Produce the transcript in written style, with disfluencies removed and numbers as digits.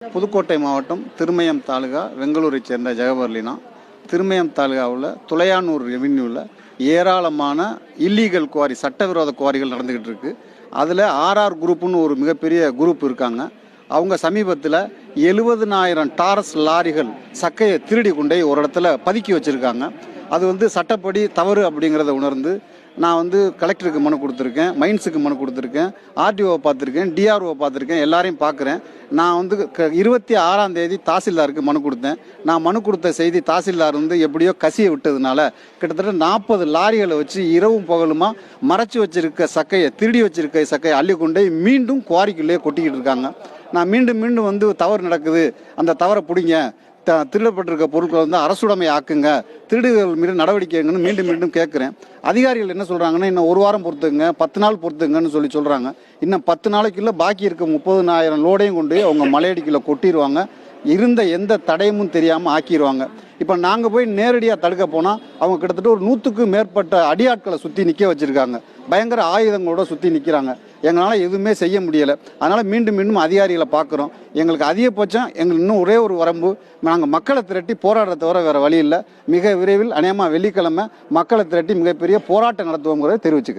புதுக்கோட்டை மாவட்டம் திருமயம் தாலுகா வெங்களூரை சேர்ந்த ஜெகவர்லினா. திருமயம் தாலுகாவில் துளையானூர் ரெவின்யூவில் ஏராளமான இல்லீகல் குவாரி, சட்டவிரோத குவாரிகள் நடந்துக்கிட்டு இருக்கு. அதில் ஆர்ஆர் குரூப்புன்னு ஒரு மிகப்பெரிய குரூப் இருக்காங்க. அவங்க சமீபத்தில் 70,000 டாரஸ் லாரிகள் சக்கையை திருடி கொண்டே ஒரு இடத்துல பதுக்கி வச்சுருக்காங்க. அது சட்டப்படி தவறு அப்படிங்கிறத உணர்ந்து நான் கலெக்டருக்கு மனு கொடுத்துருக்கேன், மைன்ஸுக்கு மனு கொடுத்துருக்கேன், ஆர்டிஓவை பார்த்துருக்கேன், டிஆர்ஓவை பார்த்துருக்கேன், எல்லாரையும் பார்க்குறேன். நான் 26ஆம் தேதி தாசில்தாருக்கு மனு கொடுத்தேன். நான் மனு கொடுத்த செய்தி தாசில்தார் எப்படியோ கசியை விட்டதுனால கிட்டத்தட்ட 40 லாரிகளை வச்சு இரவும் பகலுமா மறைச்சி வச்சிருக்க சக்கையை, திருடி வச்சிருக்க சக்கையை அள்ளி கொண்டே மீண்டும் குவாரிக்குள்ளேயே கொட்டிக்கிட்டு இருக்காங்க. நான் மீண்டும் தவறு நடக்குது, அந்த தவறை பிடிங்க, திருடப்பட்டிருக்க பொருட்களை அரசுடைமை ஆக்குங்க, திருடுகள் மீது நடவடிக்கைங்கன்னு மீண்டும் கேட்குறேன். அதிகாரிகள் என்ன சொல்கிறாங்கன்னா, இன்னும் 1 வாரம் பொறுத்துங்க, 10 நாள் பொறுத்துங்கன்னு சொல்கிறாங்க. இன்னும் 10 நாளைக்குள்ள பாக்கி இருக்க 30,000 லோடையும் கொண்டு அவங்க மலையடிக்குள்ள கொட்டிடுவாங்க. இருந்த எந்த தடையும் தெரியாமல் ஆக்கிடுவாங்க. இப்போ நாங்கள் போய் நேரடியாக தடுக்க போனால் அவங்க கிட்டத்தட்ட ஒரு 100க்கும் மேற்பட்ட அடியாட்களை சுற்றி நிற்க வச்சுருக்காங்க. பயங்கர ஆயுதங்களோட சுற்றி நிற்கிறாங்க. எங்களால் எதுவுமே செய்ய முடியலை. அதனால் மீண்டும் அதிகாரிகளை பார்க்குறோம். எங்களுக்கு அதிகபட்சம் எங்களுக்கு இன்னும் ஒரே ஒரு வரம்பு, நாங்கள் மக்களை திரட்டி போராடுறத தவிர வேறு வழி இல்லை. மிக விரைவில் அநேகமாக வெள்ளிக்கிழமை மக்களை திரட்டி மிகப்பெரிய போராட்டம் நடத்துவோங்கிறத தெரிவிச்சுக்கிறேன்.